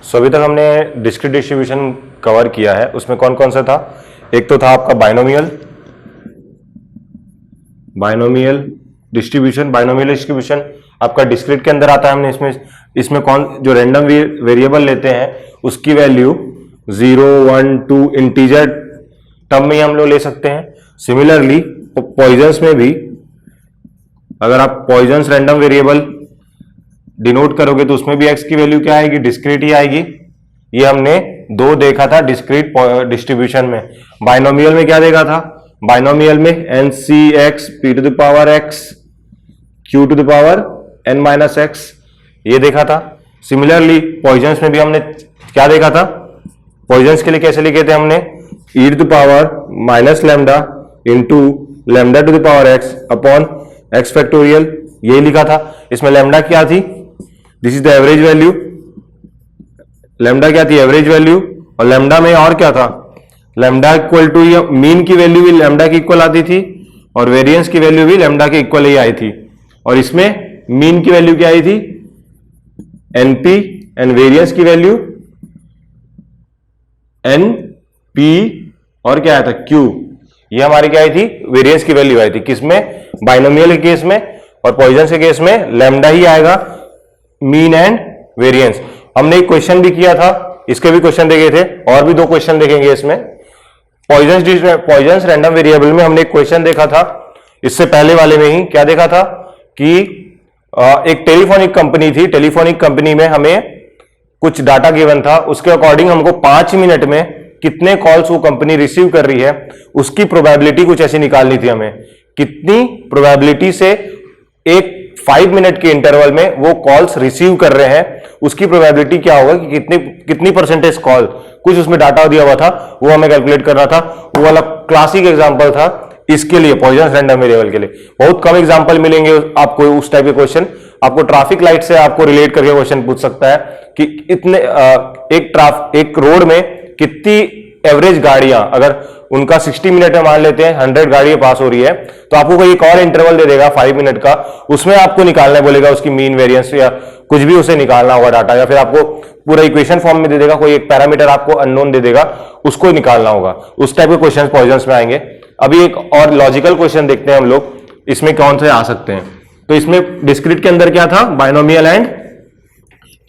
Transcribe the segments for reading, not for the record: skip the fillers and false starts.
सो अभी तक हमने डिस्क्रीट डिस्ट्रीब्यूशन कवर किया है। उसमें कौन कौन सा था? एक तो था आपका बाइनोमियल डिस्ट्रीब्यूशन आपका डिस्क्रीट के अंदर आता है। हमने इसमें कौन जो रैंडम वेरिएबल लेते हैं उसकी वैल्यू 0, 1, 2 इंटीजर टर्म में ही हम लोग ले सकते हैं। सिमिलरली पॉइजन्स में भी अगर आप पॉइजन्स रैंडम वेरिएबल डिनोट करोगे तो उसमें भी x की वैल्यू क्या आएगी? डिस्क्रीट ही आएगी। ये हमने दो देखा था डिस्क्रीट डिस्ट्रीब्यूशन में। बाइनोमियल में क्या देखा था? बाइनोमियल में NCx p to the power x q to the power n minus x ये देखा था। सिमिलरली पॉइजन्स में भी हमने क्या देखा था? पॉइजन्स के लिए कैसे लिखे थे हमने? e to the power minus lambda into lambda to the power x upon x factorial यही लिखा था। इसमें लैम्डा क्या थी? This is the average value. Lambda क्या थी? Average value. और लैम्डा में और क्या था? लैम्डा इक्वल टू मीन की वैल्यू भी लैम्डा की इक्वल आती थी और वेरिएंस की वैल्यू भी लैम्डा के इक्वल ही आई थी। और इसमें मीन की वैल्यू क्या आई थी? NP एंड वेरिएंस की वैल्यू NP और क्या आया था? Q। ये हमारी क्या आई थी? वेरिएंस की वैल्यू आई थी। किसमें? बाइनोमियल के केस में। और पॉइजन के केस में लैम्डा ही आएगा, मीन एंड वेरिएंस। हमने एक क्वेश्चन भी किया था, इसके भी क्वेश्चन देखे थे और भी दो क्वेश्चन देखेंगे इसमें। पॉइजन्स रैंडम वेरिएबल में हमने एक क्वेश्चन देखा था। इससे पहले वाले में ही क्या देखा था कि एक टेलीफोनिक कंपनी थी। टेलीफोनिक कंपनी में हमें कुछ डाटा गिवन था, उसके अकॉर्डिंग हमको 5 मिनट में कितने कॉल्स वो कंपनी रिसीव कर रही है उसकी प्रोबेबिलिटी कुछ ऐसी निकालनी थी हमें। कितनी प्रोबेबिलिटी से एक 5 मिनट के इंटरवल में वो कॉल्स रिसीव कर रहे हैं उसकी प्रोबेबिलिटी क्या होगा कि कितनी परसेंटेज कॉल, कुछ उसमें डाटा दिया हुआ था वो हमें कैलकुलेट करना था। वो वाला क्लासिक एग्जांपल था इसके लिए, पॉइजन्स रैंडम वेरिएबल के लिए। बहुत कम एग्जांपल मिलेंगे आपको उस टाइप के क्वेश्चन। आपको ट्रैफिक लाइट से आपको रिलेट करके क्वेश्चन पूछ सकता है कि इतने एक रोड में कितनी एवरेज गाड़ियां, अगर उनका 60 मिनट में मान लेते हैं 100 गाड़ियां पास हो रही है तो आपको कोई एक और इंटरवल दे देगा 5 मिनट का, उसमें आपको निकालना बोलेगा उसकी मीन वेरिएंस या कुछ भी उसे निकालना होगा डाटा, या फिर आपको पूरा इक्वेशन फॉर्म में दे देगा, कोई एक पैरामीटर आपको अननोन दे देगा उसको निकालना होगा। उस टाइप के क्वेश्चन पॉइजन्स में आएंगे। अभी एक और लॉजिकल क्वेश्चन देखते हैं हम लोग, इसमें कौन से आ सकते हैं। तो इसमें डिस्क्रीट के अंदर क्या था? Binomial and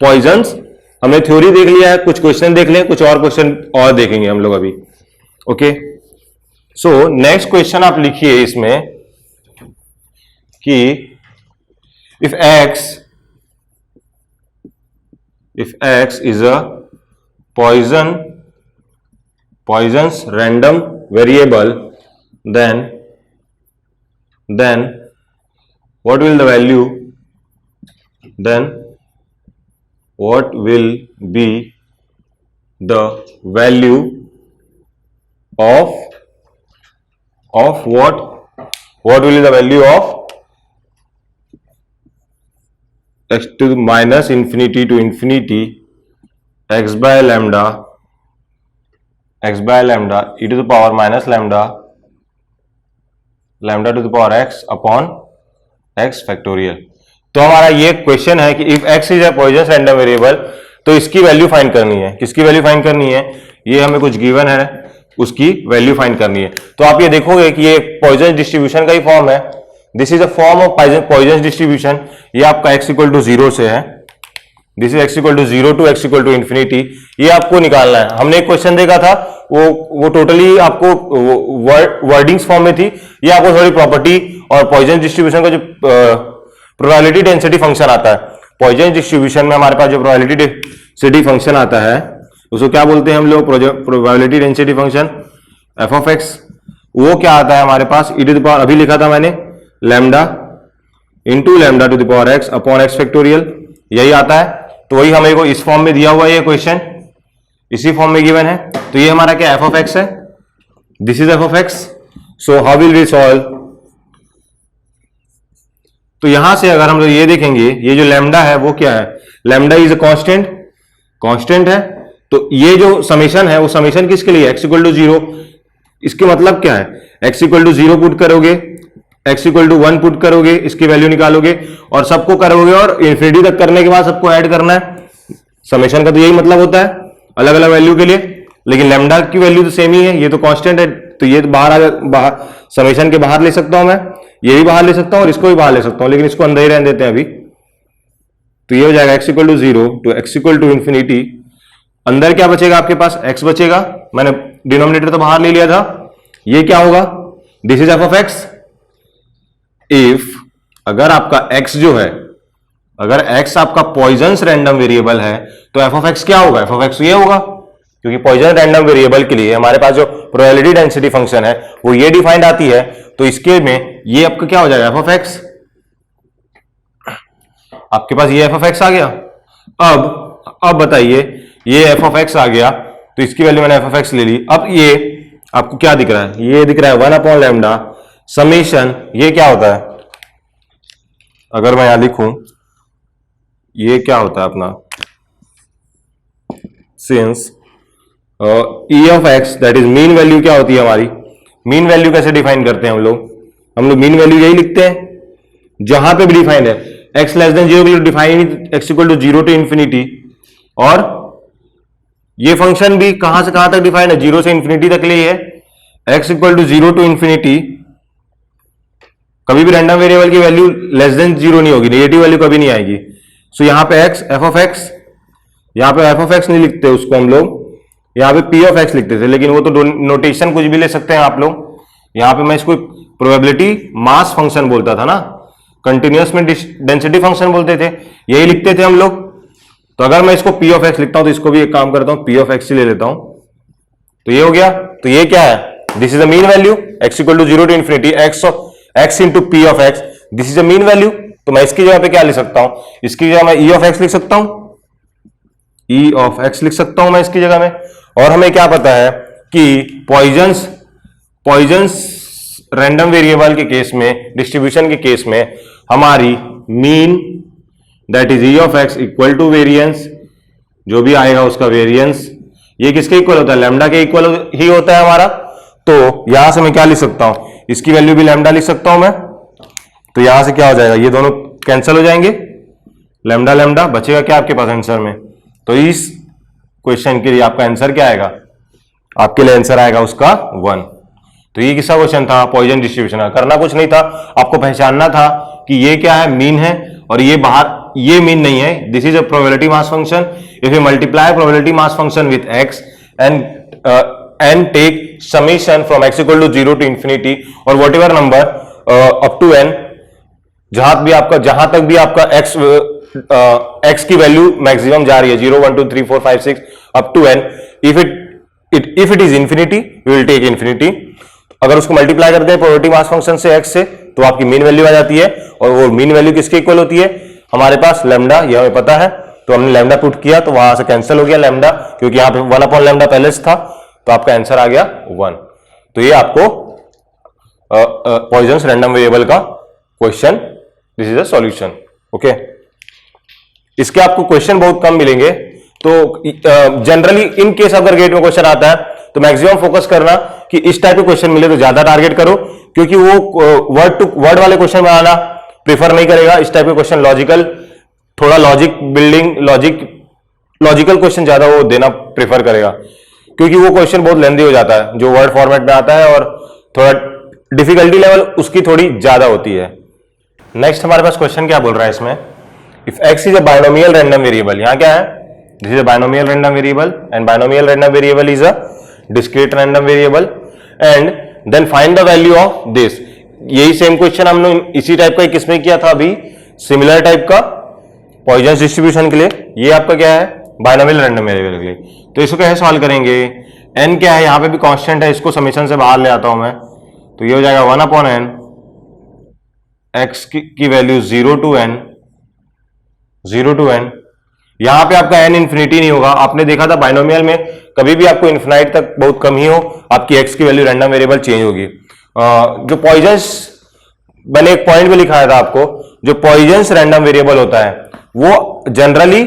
Poisson's. हमने थ्योरी देख लिया है, कुछ क्वेश्चन देख लें, कुछ और क्वेश्चन और देखेंगे हम लोग अभी। ओके, सो नेक्स्ट क्वेश्चन आप लिखिए इसमें कि if x is a poisson's random variable, then what will be the value of what will be the value of x to the minus infinity to infinity x by lambda e to the power minus lambda to the power x upon x factorial। तो हमारा ये question है कि if x is a Poisson's random variable तो इसकी value find करनी है। किसकी वैल्यू फाइंड करनी है? ये हमें कुछ गिवन है, उसकी वैल्यू फाइंड करनी है। तो आप ये देखोगे कि ये पॉइजन डिस्ट्रीब्यूशन का ही फॉर्म है। This is a form of Poisson distribution. ये आपका x इक्वल टू 0 से है, this is x equal to 0 to x equal to infinity. ये आपको निकालना है। हमने एक क्वेश्चन देखा था वो टोटली आपको वर्डिंग्स फॉर्म में थी। ये आपको थोड़ी प्रॉपर्टी और पॉइजन डिस्ट्रीब्यूशन का जो प्रोबेबिलिटी डेंसिटी फंक्शन आता है, पॉइजन डिस्ट्रीब्यूशन में हमारे पास जो प्रोबेबिलिटी डेंसिटी फंक्शन आता है उसको क्या बोलते हैं हम लोग? Probability density function f of x। वो क्या आता है हमारे पास? e टू द पावर, अभी लिखा था मैंने, lambda into lambda to the power x upon x factorial, यही आता है। तो वही हमें को इस फॉर्म में दिया हुआ है, ये क्वेश्चन इसी फॉर्म में गिवन है। तो ये हमारा क्या f ऑफ x है, this is f of x। So how will we solve? तो यहां से अगर हम लोग ये देखेंगे, ये जो लैम्डा है वो क्या है? लैम्डा इज अ कांस्टेंट है। तो ये जो समेशन है वो समेशन किसके लिए? x equal to 0। इसके मतलब क्या है? x इक्वल टू 0 पुट करोगे, x इक्वल टू 1 पुट करोगे, इसकी वैल्यू निकालोगे और सबको करोगे और इन्फिनिटी तक करने के बाद सबको ऐड करना है। समेशन का तो यही मतलब होता है अलग अलग वैल्यू के लिए, लेकिन लैम्डा की वैल्यू तो सेम ही है, ये तो कांस्टेंट है, तो ये तो बाहर समेशन के बाहर ले सकता हूं मैं, ये भी बाहर ले सकता हूं और इसको भी बाहर ले सकता हूं, लेकिन इसको अंदर ही रहने देते हैं अभी। तो ये हो जाएगा x equal to 0 to x equal to infinity. अंदर क्या बचेगा आपके पास, x बचेगा, मैंने डिनोमिनेटर तो बाहर ले लिया था। ये क्या होगा, this is F of x. If अगर आपका x जो है, अगर x आपका पॉइजन्स रैंडम वेरिएबल है तो एफ ऑफ एक्स क्या होगा, एफ ऑफ एक्स ये होगा, क्योंकि पॉइजन रैंडम वेरिएबल के लिए हमारे पास जो प्रोबेबिलिटी डेंसिटी फंक्शन है वो ये डिफाइंड आती है, तो इसके में ये आपका क्या हो जाएगा, एफ ऑफ एक्स। आपके पास ये एफ ऑफ एक्स आ गया। अब बताइए, ये एफ ऑफ एक्स आ गया तो इसकी वैल्यू मैंने एफ ऑफ एक्स ले ली। अब ये आपको क्या दिख रहा है, ये दिख रहा है 1/λ समेशन, ये क्या होता है, अगर मैं यहां लिखूं ये क्या होता है अपना, since E of x that is mean value क्या होती है हमारी, मीन वैल्यू कैसे डिफाइन करते हैं हम लोग मीन वैल्यू यही लिखते हैं जहां पे भी डिफाइंड है, एक्स लेस देन 0 के लिए defined x equal to 0 to infinity, और ये फंक्शन भी कहां से कहां तक डिफाइंड है, 0 से इंफिनिटी तक लिए है, x equal to 0 to infinity. कभी भी रैंडम वेरिएबल की वैल्यू लेस देन 0 नहीं होगी, नेगेटिव वैल्यू कभी नहीं आएगी। सो यहां पे एक्स एफ ऑफ एक्स, यहां पे एफ ऑफ एक्स नहीं लिखते उसको हम लोग, यहां पे पी ऑफ एक्स लिखते थे, लेकिन वो तो नोटेशन कुछ भी ले सकते हैं आप लोग। यहां पे मैं इसको प्रोबेबिलिटी मास फंक्शन बोलता था ना, कंटिन्यूअस में डेंसिटी फंक्शन बोलते थे, यही लिखते थे हम लोग। तो अगर मैं इसको पी ऑफ एक्स लिखता हूं तो इसको भी एक काम करता हूं, पी ऑफ एक्स ही ले लेता हूं, तो ये हो गया। तो ये क्या है, this is the mean value, x equal to 0 to infinity x into p of x, this is the mean value. तो मैं इसकी जगह पे क्या लिख सकता हूं, इसकी जगह मैं ई ऑफ एक्स लिख सकता हूं, ई ऑफ एक्स लिख सकता हूं मैं इसकी जगह में। और हमें क्या पता है कि पॉइजन्स रैंडम वेरिएबल के केस में, डिस्ट्रीब्यूशन के केस में हमारी mean that is e of x equal to variance, जो भी आएगा उसका वेरिएंस, ये किसके इक्वल होता है, लैम्डा के इक्वल ही होता है हमारा। तो यहां से मैं क्या लिख सकता हूं, इसकी वैल्यू भी लैम्डा लिख सकता हूं मैं। तो यहां से क्या हो जाएगा, ये दोनों कैंसिल हो जाएंगे, लैम्डा लैम्डा बचेगा क्या आपके पास आंसर में। तो इस क्वेश्चन के लिए आपका आंसर क्या आएगा, आपके लिए आंसर आएगा उसका 1। तो ये किसका क्वेश्चन था, पॉइजन डिस्ट्रीब्यूशन का। करना कुछ नहीं था, आपको पहचानना था कि ये क्या है, मीन है, और ये बाहर ये मीन नहीं है, this is a probability mass function. If you multiply probability mass function with x and take summation from x equal to 0 to infinity और whatever number up to n, जहां तक भी आपका एक्स की value maximum जा रही है, 0 1 2 3 4 5 6 up to n, if it is infinity we will take infinity. अगर उसको मल्टीप्लाई करते हैं प्रोबेबिलिटी मास फंक्शन से एक्स से, तो आपकी मीन वैल्यू आ जाती है, और वो मीन वैल्यू किसके इक्वल होती है, हमारे पास लैम्डा, ये हमें पता है, तो हमने लैम्डा पुट किया तो वहां से कैंसिल हो गया लैम्डा, क्योंकि यहां पे 1/λ पहले से था, तो आपका आंसर आ गया 1। तो ये आपको पॉइजन्स रैंडम वेरिएबल का question, this is a solution. Okay, इसके आपको क्वेश्चन बहुत कम मिलेंगे, तो जनरली इन केस अगर गेट में क्वेश्चन आता है तो मैक्सिमम फोकस करना कि इस टाइप के क्वेश्चन मिले तो ज्यादा टारगेट करो, क्योंकि वो वर्ड टू वर्ड वाले क्वेश्चन बनाना प्रेफर नहीं करेगा। इस टाइप के क्वेश्चन लॉजिकल, थोड़ा लॉजिक बिल्डिंग, लॉजिकल क्वेश्चन ज्यादा वो देना प्रेफर करेगा, क्योंकि वो क्वेश्चन बहुत लेंदी हो जाता है जो वर्ड फॉर्मेट में आता है, और थोड़ा डिफिकल्टी लेवल उसकी थोड़ी ज्यादा होती है। नेक्स्ट हमारे पास क्वेश्चन क्या बोल रहा है इसमें, if x is a binomial random variable, यहां क्या है, this is a binomial random variable and binomial random variable is a discrete random variable, and then find the value of this. यही सेम क्वेश्चन हमने इसी type का किसमें किया था अभी, सिमिलर टाइप का पॉइजन्स डिस्ट्रीब्यूशन के लिए। ये आपका क्या है, बाइनोमियल रैंडम वेरिएबल के लिए। तो इसको कैसे सॉल्व करेंगे, एन क्या है, यहां पे भी कांस्टेंट है, इसको समेशन से बाहर ले आता हूं मैं, तो ये हो जाएगा 1/n, एक्स की वैल्यू 0 टू n। यहां पे आपका n इंफिनिटी नहीं होगा, आपने देखा था बाइनोमियल में कभी भी आपको इन्फिनाइट तक बहुत कम ही हो, आपकी x की वैल्यू रैंडम वेरिएबल चेंज होगी। जो पॉइजन्स, मैंने एक पॉइंट भी लिखाया था आपको, जो पॉइजन्स रैंडम वेरिएबल होता है वो जनरली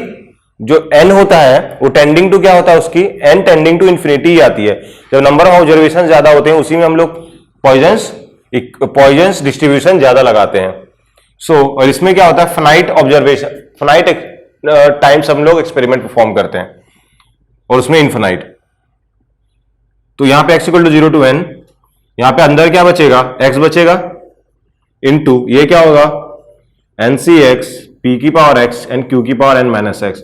जो n होता है वो टेंडिंग टू क्या होता है, उसकी n टेंडिंग टू इंफिनिटी ही आती है। जब नंबर ऑफ ऑब्जर्वेशन ज्यादा होते हैं उसी में हम लोग पॉइजन्स डिस्ट्रीब्यूशन ज्यादा लगाते हैं। और इसमें क्या होता है, फाइनाइट ऑब्जर्वेशन, फाइनाइट टाइम्स हम लोग एक्सपेरिमेंट परफॉर्म करते हैं और उसमें इन्फिनाइट। तो यहां पे x equal to 0 to n, यहां पे अंदर क्या बचेगा, x बचेगा इनटू ये क्या होगा NCx p की पावर x एंड q की पावर n माइनस x।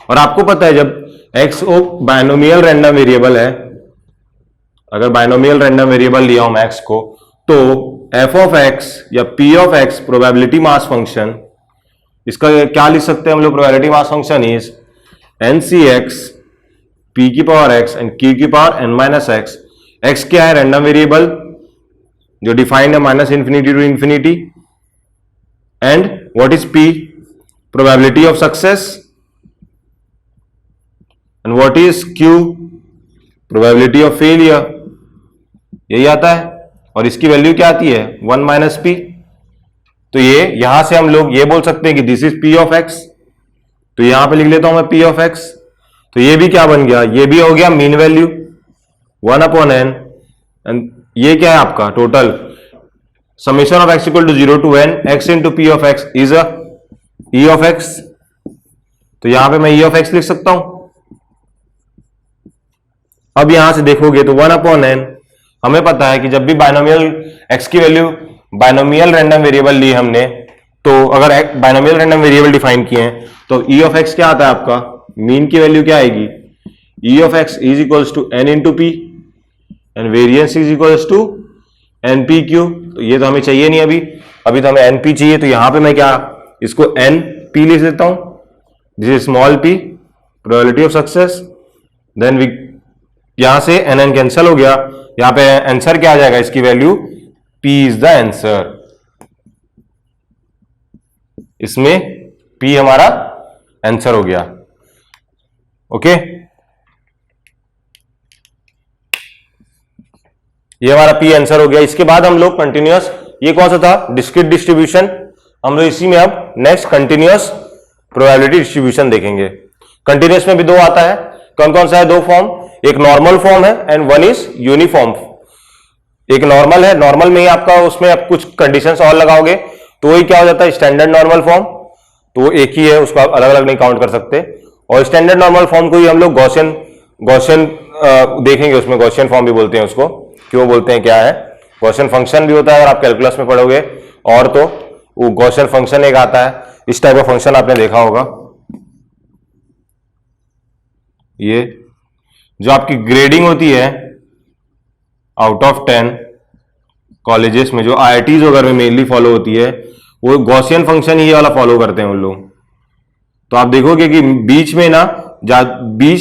और आपको पता है जब x वो बायनोमियल रैंडम वेरिएबल है, अगर बायनोमियल रैंडम वेरिएबल लिया हूं मैं x को, तो f ऑफ x या p of x probability mass function, इसका क्या लिख सकते हैं हम लोग, probability mass function is NCx p की पावर x एंड q की power n minus x। x क्या है, रैंडम वेरिएबल जो डिफाइंड है minus infinity to infinity, and what is p, probability of success, and what is q, probability of failure. यही आता है और इसकी वैल्यू क्या आती है 1 माइनस p। तो ये यहां से हम लोग ये बोल सकते हैं कि this is p of x। तो यहां पे लिख लेता हूं मैं p ऑफ x। तो ये भी क्या बन गया, ये भी हो गया mean value 1 upon n, and ये क्या है आपका total summation of x equal to 0 to n x into p of x is a e of x। तो यहां पे मैं e ऑफ x लिख सकता हूं। अब यहां से देखोगे तो 1 अपॉन n, हमें पता है कि जब भी बायनोमियल x की वैल्यू बायनोमियल रैंडम वेरिएबल ली हमने, तो अगर बायनोमियल रैंडम वेरिएबल डिफाइन किए हैं तो e ऑफ x क्या आता है आपका, मीन की वैल्यू क्या आएगी, e of x is equals to n into p and variance is equals to npq। तो ये तो हमें चाहिए नहीं अभी तो हमें np चाहिए। तो यहां पे मैं क्या इसको np लिख देता हूं, this is small p, probability of success, then we यहां से n कैंसिल हो गया, यहां पे आंसर क्या आ जाएगा, इसकी value p is the answer. इसमें p हमारा आंसर हो गया। ओके, ये हमारा p आंसर हो गया। इसके बाद हम लोग कंटिन्यूअस, ये कौन सा था, डिस्क्रीट डिस्ट्रीब्यूशन, हम लोग इसी में अब नेक्स्ट कंटिन्यूअस प्रोबेबिलिटी डिस्ट्रीब्यूशन देखेंगे। कंटिन्यूअस में भी दो आता है, कौन कौन सा है, दो फॉर्म, एक नॉर्मल फॉर्म है एंड वन इज यूनिफॉर्म। एक नॉर्मल है, नॉर्मल में ही आपका उसमें आप कुछ कंडीशंस और लगाओगे तो वही क्या हो जाता है स्टैंडर्ड नॉर्मल फॉर्म। तो वो एक ही है, उसको आप अलग अलग नहीं काउंट कर सकते। और स्टैंडर्ड नॉर्मल फॉर्म को ही हम लोग गॉसियन देखेंगे, उसमें गॉसियन फॉर्म भी बोलते हैं उसको, क्यों बोलते हैं क्या है, गॉसियन फंक्शन भी होता है अगर आप कैलकुलस में पढ़ोगे, और तो वो गॉसियन फंक्शन एक आता है, इस टाइप का फंक्शन आपने देखा होगा। ये जो आपकी ग्रेडिंग होती है आउट ऑफ 10 कॉलेजेस में, जो IITs वगैरह में मेनली फॉलो होती है, वो गॉसियन फंक्शन ही वाला फॉलो करते हैं उन लोग। तो आप देखोगे कि बीच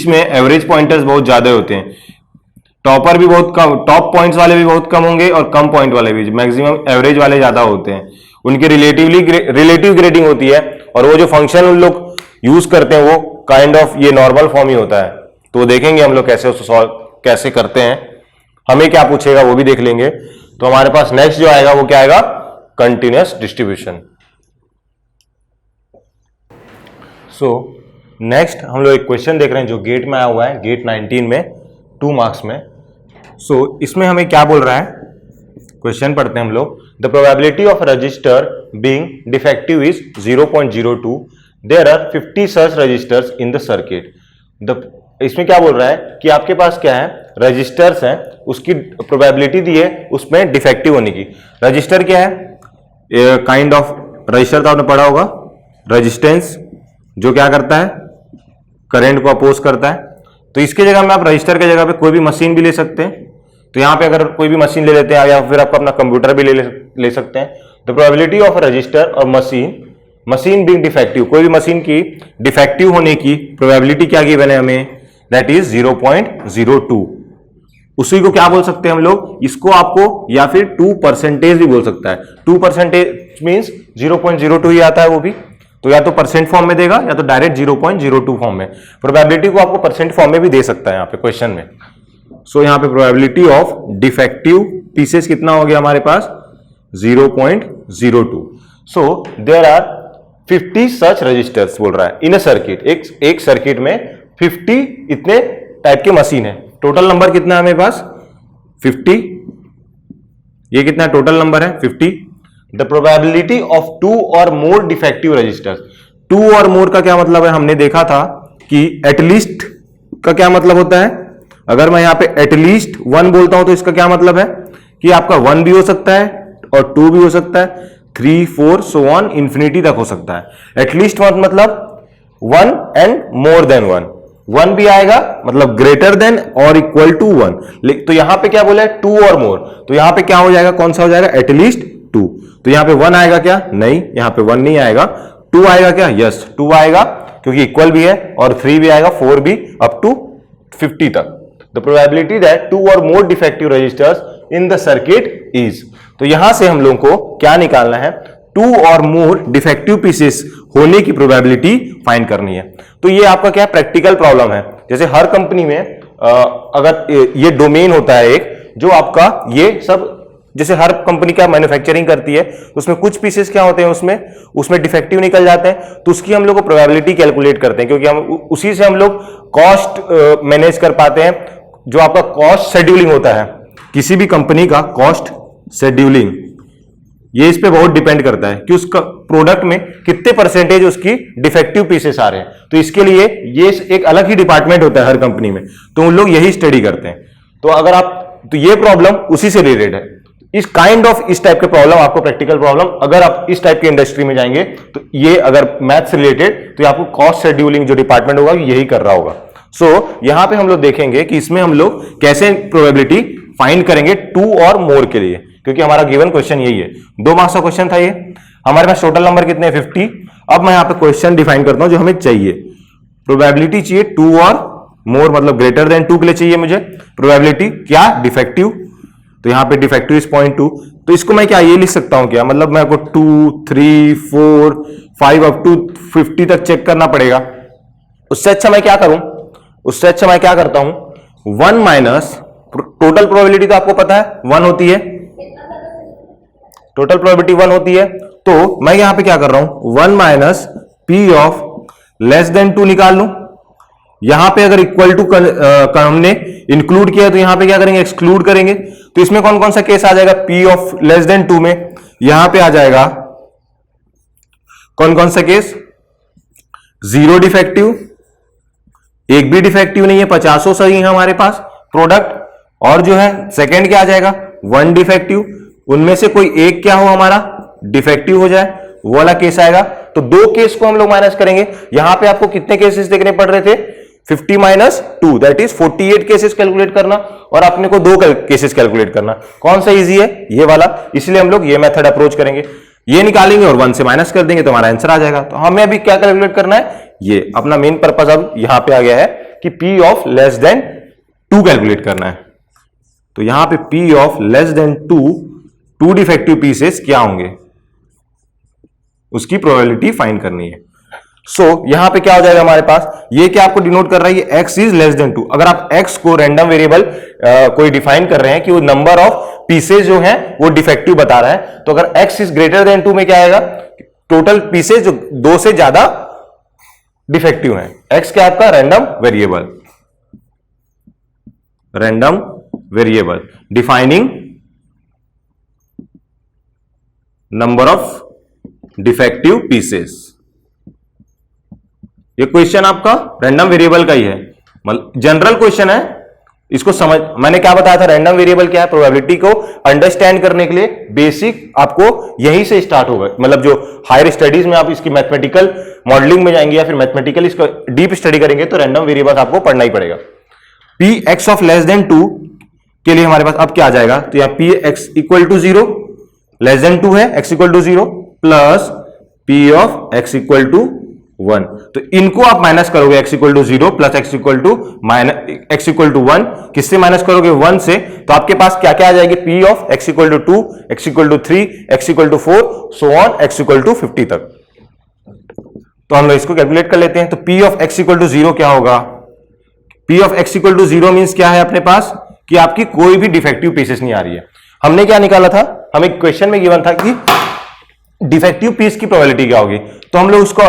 में एवरेज पॉइंटर्स बहुत ज्यादा होते हैं, टॉपर भी बहुत कम, टॉप पॉइंट्स वाले भी बहुत कम होंगे और कम पॉइंट वाले भी, मैक्सिमम एवरेज वाले ज्यादा होते हैं। उनकी रिलेटिव ग्रेडिंग होती है, और वो जो फंक्शन उन लोग यूज करते हैं वो काइंड ऑफ ये नॉर्मल फॉर्म ही होता है। तो देखेंगे हम लोग कैसे उसको सॉल्व कैसे करते हैं, हमें क्या पूछेगा वो भी देख लेंगे। तो हमारे पास नेक्स्ट जो आएगा वो क्या आएगा, कंटिन्यूअस डिस्ट्रीब्यूशन। सो नेक्स्ट हम लोग एक क्वेश्चन देख रहे हैं जो गेट में आया हुआ है, गेट 19 में 2 मार्क्स में। सो इसमें हमें क्या बोल रहा है, क्वेश्चन पढ़ते हैं हम लोग। The probability of register being defective is 0.02, there are 50 such registers in the circuit. इसमें क्या बोल रहा है कि आपके पास क्या है, रजिस्टर्स हैं, उसकी प्रोबेबिलिटी दी है उसमें डिफेक्टिव होने की। रजिस्टर क्या है, काइंड ऑफ रजिस्टर तो आपने पढ़ा होगा, रेजिस्टेंस जो क्या करता है, करंट को अपोज करता है। तो इसके जगह में आप रजिस्टर की जगह पे कोई भी मशीन भी ले सकते हैं। तो यहां पे अगर कोई भी मशीन ले लेते हैं या फिर आपको अपना कंप्यूटर भी ले सकते हैं। द प्रोबेबिलिटी ऑफ रजिस्टर और मशीन बीइंग डिफेक्टिव, कोई भी मशीन की डिफेक्टिव होने की प्रोबेबिलिटी क्या गिवन है हमें, दैट इज 0.02। उसी को क्या बोल सकते हैं हम लोग, इसको आपको या फिर 2% भी बोल सकता है। 2% मीन्स 0.02 ही आता है वो भी, तो या तो परसेंट फॉर्म में देगा या तो डायरेक्ट 0.02 फॉर्म में। प्रोबेबिलिटी को आपको परसेंट फॉर्म में भी दे सकता है यहाँ पे क्वेश्चन में। सो यहाँ पे प्रोबेबिलिटी ऑफ डिफेक्टिव पीसेस कितना हो गया हमारे पास, 0.02। So there are 50 such registers बोल रहा है इन अ सर्किट, एक सर्किट में 50 इतने टाइप के मशीन है। टोटल नंबर कितना है हमारे पास 50, ये कितना टोटल नंबर है 50। The probability of 2 or more defective registers, to और मोर का क्या मतलब है, हमने देखा था कि एटलीस्ट का क्या मतलब होता है। अगर मैं यहां पे एटलीस्ट 1 बोलता हूं तो इसका क्या मतलब है कि आपका 1 भी हो सकता है और 2 भी हो सकता है, 3, 4 सो ऑन इंफिनिटी तक हो सकता है। एटलीस्ट 1 मतलब 1 एंड मोर देन 1, 1 भी आएगा मतलब ग्रेटर देन और इक्वल टू 1। तो यहां पे क्या बोला है 2 और मोर, तो यहां पे क्या हो जाएगा, कौन सा हो जाएगा, एटलीस्ट 2। तो यहां पे 1 आएगा क्या, नहीं, यहां पे 1 नहीं आएगा, 2 आएगा क्या, यस 2 आएगा क्योंकि इक्वल भी है, और 3 भी आएगा, 4 भी, अप टू 50 तक। The probability that 2 or more defective resistors in the circuit is, तो यहां से हम लोगों को क्या निकालना है, 2 और मोर डिफेक्टिव पीसेस होने की प्रोबेबिलिटी फाइंड करनी है। तो ये आपका क्या प्रैक्टिकल प्रॉब्लम है। जैसे हर कंपनी में अगर ये डोमेन होता है एक, जो आपका ये सब, जैसे हर कंपनी क्या मैन्युफैक्चरिंग करती है, उसमें कुछ पीसेस क्या होते हैं, उसमें डिफेक्टिव निकल जाते हैं, तो उसकी हम लोग को प्रोबेबिलिटी कैलकुलेट करते हैं, क्योंकि हम उसी से हम लोग कॉस्ट मैनेज कर पाते हैं। जो आपका कॉस्ट शेड्यूलिंग होता है, किसी भी कंपनी का कॉस्ट शेड्यूलिंग, ये इस पे बहुत डिपेंड करता है कि उसका प्रोडक्ट में कितने परसेंटेज उसकी डिफेक्टिव पीसेस आ रहे हैं। तो इसके लिए ये एक अलग ही डिपार्टमेंट होता है हर कंपनी में, तो उन लोग यही स्टडी करते हैं। तो अगर आप, तो ये प्रॉब्लम उसी से रिलेटेड है। इस टाइप के प्रॉब्लम, आपको प्रैक्टिकल प्रॉब्लम, अगर आप इस टाइप की इंडस्ट्री में जाएंगे तो ये अगर मैथ से रिलेटेड, तो आपको कॉस्ट शेड्यूलिंग जो डिपार्टमेंट होगा यही कर रहा होगा। यहां पे हम लोग देखेंगे कि इसमें हम लोग कैसे प्रोबेबिलिटी फाइंड करेंगे 2 और मोर के लिए, क्योंकि हमारा गिवन क्वेश्चन यही है। 2 मार्क्स का क्वेश्चन था ये, हमारे पास टोटल नंबर कितने हैं 50। अब मैं यहां पे क्वेश्चन डिफाइन करता हूं जो हमें चाहिए। प्रोबेबिलिटी चाहिए 2 और मोर, मतलब ग्रेटर देन 2 के लिए चाहिए मुझे प्रोबेबिलिटी क्या, डिफेक्टिव। तो यहां पे डिफेक्टिव इज 0.2, तो इसको मैं क्या ये लिख सकता हूं क्या, मतलब मैं को 2, 3, 4, 5 अप टू 50 तक चेक करना पड़ेगा। उससे अच्छा मैं क्या करूं, उससे अच्छा मैं क्या करता हूं, 1 माइनस टोटल प्रोबेबिलिटी, तो आपको पता है 1 होती है, टोटल प्रोबेबिलिटी 1 होती है। तो मैं यहां पे क्या कर रहा हूं, 1 minus P of less than 2 निकाल लूं। यहां पे अगर इक्वल टू हमने इंक्लूड किया, तो यहां पे क्या करेंगे, एक्सक्लूड करेंगे। तो इसमें कौन कौन सा केस आ जाएगा, पी ऑफ लेस देन 2 में यहां पे आ जाएगा कौन कौन सा केस, 0 डिफेक्टिव, एक भी डिफेक्टिव नहीं है, 50 सही है हमारे पास प्रोडक्ट, और जो है सेकंड क्या आ जाएगा, 1 डिफेक्टिव, उनमें से कोई एक क्या हो हमारा डिफेक्टिव हो जाए, वो वाला केस आएगा। तो 2 केस को हम लोग माइनस करेंगे। यहां पे आपको कितने केसेस देखने पड़ रहे थे, 50 minus 2 that is 48 cases calculate करना, और अपने को 2 केसेस कैलकुलेट करना। कौन सा इजी है, ये वाला, इसलिए हम लोग ये मेथड अप्रोच करेंगे। ये निकालेंगे और 1 से माइनस कर देंगे तो हमारा आंसर आ जाएगा। तो हमें अभी क्या कैलकुलेट करना है, ये अपना मेन पर्पस अब यहां पे आ गया है कि P of less than 2 calculate करना है। तो यहां पे P of less than 2 defective pieces क्या होंगे, उसकी प्रोबेबिलिटी फाइंड करनी है। यहां पे क्या हो जाएगा हमारे पास, ये क्या आपको डिनोट कर रहा है, ये x इज लेस देन 2। अगर आप x को रैंडम वेरिएबल कोई डिफाइन कर रहे हैं कि वो नंबर ऑफ पीसेस जो हैं वो डिफेक्टिव बता रहा है, तो अगर x इज ग्रेटर देन 2 में क्या आएगा, टोटल पीसेस जो 2 से ज्यादा डिफेक्टिव हैं। x क्या आपका random variable defining number of defective pieces. ये क्वेश्चन आपका रैंडम वेरिएबल का ही है, मतलब जनरल क्वेश्चन है। इसको समझ, मैंने क्या बताया था, रैंडम वेरिएबल क्या है, प्रोबेबिलिटी को अंडरस्टैंड करने के लिए बेसिक आपको यहीं से स्टार्ट होगा। मतलब जो हायर स्टडीज में आप इसकी मैथमेटिकल मॉडलिंग में जाएंगे या फिर मैथमेटिकल इसका डीप स्टडी करेंगे, तो रैंडम वेरिएबल आपको पढ़ना ही पड़ेगा। P x of less than 2 के लिए हमारे पास अब क्या आ जाएगा, तो यहां p x equal to 0, less than 2 है, x equal to 0 plus p of x equal to 1। तो इनको आप माइनस करोगे, x equal to 0 plus x equal to 1, किससे माइनस करोगे, 1 से। तो आपके पास क्या क्या आ जाएगी, p of x equal to 2, x equal to 3, x equal to 4 so on x equal to 50 तक। तो हम लोग इसको कैलकुलेट कर लेते हैं। तो p of x equal to 0 क्या होगा, p of x equal to 0 means क्या है अपने पास कि आपकी कोई भी डिफेक्टिव पीसेस नहीं आ रही है। हमने क्या निकाला था, हमें क्वेश्चन में गिवन था कि डिफेक्टिव पीस की प्रोबेबिलिटी क्या होगी। तो हम लोग उसको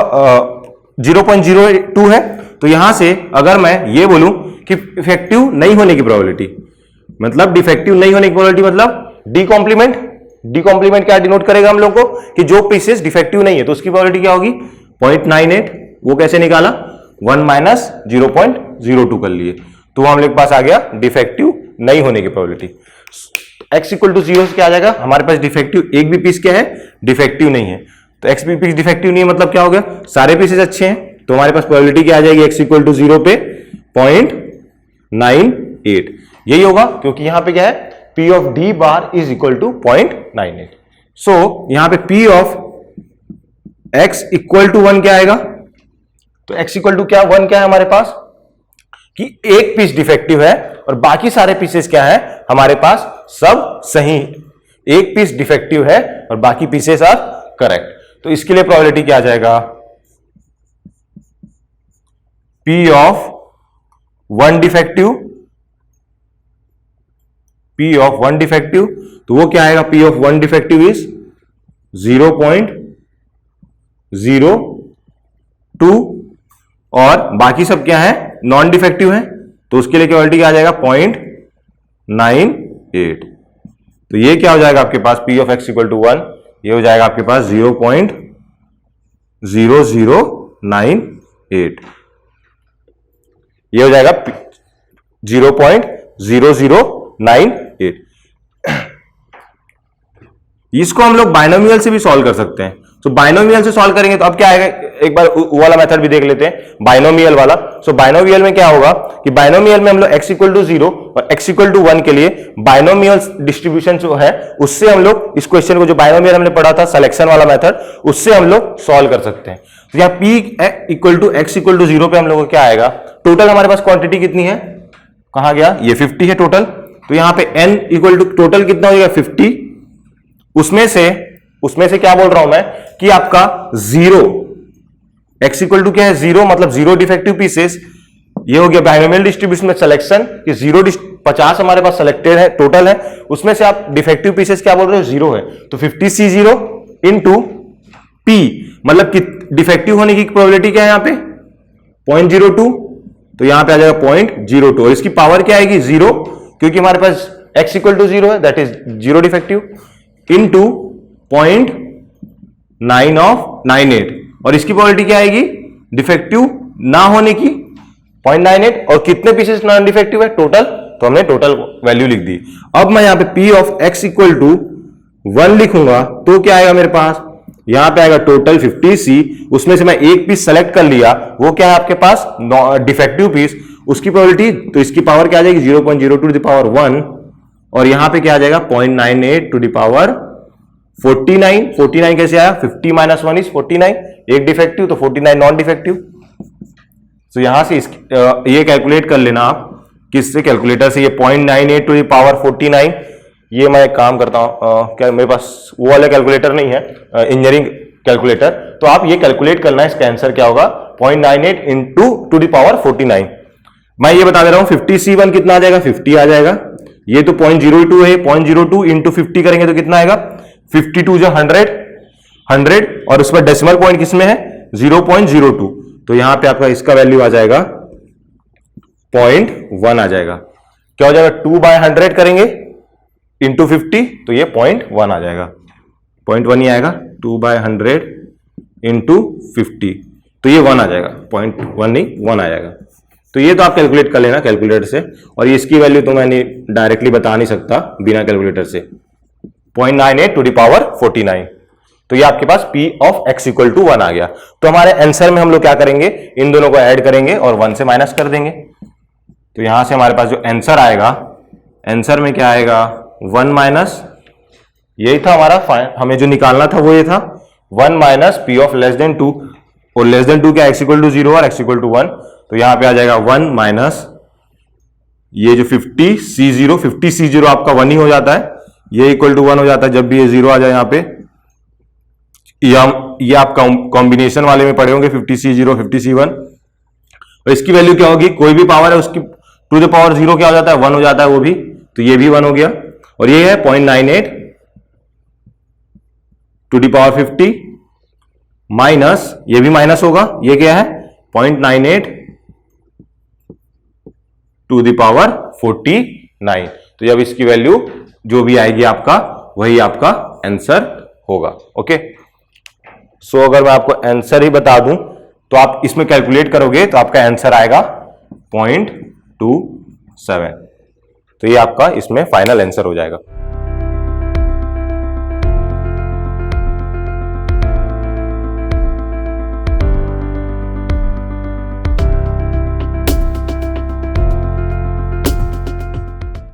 0.02 है। तो यहां से अगर मैं ये बोलूं कि इफेक्टिव नहीं होने की प्रोबेबिलिटी, मतलब डिफेक्टिव नहीं होने की प्रोबेबिलिटी मतलब डी कॉम्प्लीमेंट क्या डिनोट करेगा हम लोग को कि जो पीसेस डिफेक्टिव नहीं है तो उसकी प्रोबेबिलिटी क्या होगी 0.98, वो कैसे निकाला, 1 माइनस 0.02 कर लिए, तो वो हम लोग के पास आ गया डिफेक्टिव नहीं होने की प्रोबेबिलिटी। x इक्वल टू 0 से क्या आ जाएगा, हमारे पास डिफेक्टिव एक भी पीस क्या है, डिफेक्टिव नहीं है, तो x भी पीस डिफेक्टिव नहीं है, मतलब क्या हो गया, सारे पीसेस अच्छे हैं, तो हमारे पास प्रोबेबिलिटी क्या आ जाएगी, x इक्वल टू 0 पे 0.98, यही होगा, क्योंकि यहां पे क्या है, p of d bar is equal to 0.98। So यहां पे p of x equal to 1 क्या आएगा, तो x इक्वल टू क्या 1 क्या है हमारे पास, कि एक पीस डिफेक्टिव है और बाकी सारे पीसेस क्या है हमारे पास सब सही, एक पीस डिफेक्टिव है और बाकी पीसेस आर करेक्ट, तो इसके लिए प्रोबेबिलिटी क्या आ जाएगा, p of 1 defective, p of 1 defective, तो वो क्या आएगा, p ऑफ 1 डिफेक्टिव इज 0.02 और बाकी सब क्या है, नॉन डिफेक्टिव है, तो उसके लिए प्रोबेबिलिटी क्या आ जाएगा, 0.98, तो ये क्या हो जाएगा आपके पास, p of x equal to 1, ये हो जाएगा आपके पास 0.0098, ये हो जाएगा 0.0098। इसको हम लोग बाइनोमियल से भी सॉल्व कर सकते हैं, तो बाइनोमियल से सॉल्व करेंगे तो अब क्या आएगा, एक बार वो वाला मेथड भी देख लेते हैं, बाइनोमियल वाला। सो बाइनोमियल में क्या होगा कि बाइनोमियल में हम लोग x इक्वल टू 0 और x इक्वल टू 1 के लिए बाइनोमियल डिस्ट्रीब्यूशन जो है उससे हम लोग इस क्वेश्चन को, जो बाइनोमियल हमने पढ़ा था सिलेक्शन वाला मेथड, उससे हम लोग सॉल्व कर सकते हैं। तो यहाँ p equal to x equal to 0 पे हम लोग को क्या आएगा, टोटल हमारे पास क्वांटिटी कितनी है, कहां गया, ये 50 है टोटल, तो यहाँ पे n इक्वल टू टोटल कितना हो जाएगा 50, उसमें से क्या बोल रहा हूं मैं कि आपका 0, x इक्वल टू क्या है 0, मतलब 0 डिफेक्टिव पीसेस, ये हो गया बाइनोमियल डिस्ट्रीब्यूशन में सिलेक्शन कि 50 हमारे पास सिलेक्टेड है टोटल है, उसमें से आप डिफेक्टिव पीसेस क्या बोल रहे हो 0 है, तो 50C0 इंटू p, मतलब कि डिफेक्टिव होने की प्रोबेबिलिटी क्या है यहाँ पे 0.02, तो यहां पे आ जाएगा 0.02 और इसकी पावर क्या आएगी 0, क्योंकि हमारे पास x इक्वल टू 0 है, दैट इज 0 डिफेक्टिव, इंटू 0.998 और इसकी प्रोबेबिलिटी क्या आएगी, डिफेक्टिव ना होने की 0.98 और कितने पीसेस नॉन डिफेक्टिव है टोटल, तो हमने टोटल वैल्यू लिख दी। अब मैं यहां पे p of x equal to 1 लिखूंगा तो क्या आएगा मेरे पास, यहां पे आएगा टोटल 50C, उसमें से मैं एक पीस सेलेक्ट कर लिया, वो क्या है आपके पास डिफेक्टिव पीस, उसकी प्रोबेबिलिटी, तो इसकी पावर क्या आ जाएगी 0.02 टू द पावर 1 और यहां पे क्या आ जाएगा 0.98 टू द पावर 49 कैसे आया, 50 माइनस 1 इज 49, एक डिफेक्टिव तो 49 नॉन डिफेक्टिव, तो यहां से ये कैलकुलेट कर लेना आप, किससे, कैलकुलेटर से, ये 0.98 टू द पावर 49, ये मैं एक काम करता हूं, क्या मेरे पास वो वाला कैलकुलेटर नहीं है, इंजीनियरिंग कैलकुलेटर, तो आप ये कैलकुलेट करना है, इसका आंसर क्या होगा 0.98 इंटू टू द पावर 49, मैं ये बता दे रहा हूं 50C1 कितना आ जाएगा, 50 आ जाएगा, ये तो 0.02 है, 0.02 इंटू 50 करेंगे तो कितना आएगा, 52 जो 100 और उस पर डेसिमल पॉइंट किसमें है 0.02, तो यहां पे आपका इसका वैल्यू आ जाएगा 0.1 आ जाएगा, क्या हो जाएगा 2/100 करेंगे इंटू 50, तो ये 0.1 आ जाएगा, 0.1 ही आएगा, 2/100 इंटू 50, तो ये 1 आ जाएगा, 0.1 नहीं 1 आ जाएगा, तो ये तो आप कैलकुलेट कर लेना कैलकुलेटर से, और इसकी वैल्यू तो मैंने डायरेक्टली बता नहीं सकता बिना कैलकुलेटर से, 0.98 टू द पावर 49, तो ये आपके पास p of x equal to 1 आ गया। तो हमारे आंसर में हम लोग क्या करेंगे, इन दोनों को ऐड करेंगे और 1 से माइनस कर देंगे, तो यहां से हमारे पास जो आंसर आएगा, आंसर में क्या आएगा 1 माइनस, यही था हमारा, हमें जो निकालना था वो ये था 1 minus p of less than 2, और लेस देन 2 क्या x इक्वल टू 0 और x इक्वल टू 1, तो यहां पे आ जाएगा 1 माइनस ये जो 50C0 आपका 1 ही हो जाता है, ये इक्वल टू 1 हो जाता है जब भी ये 0 आ जाए यहाँ पे, ये आप कॉम्बिनेशन वाले में पढ़े होंगे 50C0 50C1, और इसकी वैल्यू क्या होगी, कोई भी पावर है उसकी टू द पावर 0 क्या हो जाता है 1 हो जाता है वो भी, तो ये भी 1 हो गया, और ये है 0.98 टू द पावर 50 माइनस, ये भी माइनस होगा, ये क्या है 0.98 टू द पावर 49, तो जब इसकी वैल्यू जो भी आएगी आपका वही आपका आंसर होगा। ओके, सो अगर मैं आपको आंसर ही बता दूं तो आप इसमें कैलकुलेट करोगे तो आपका आंसर आएगा 0.27। तो ये आपका इसमें फाइनल आंसर हो जाएगा।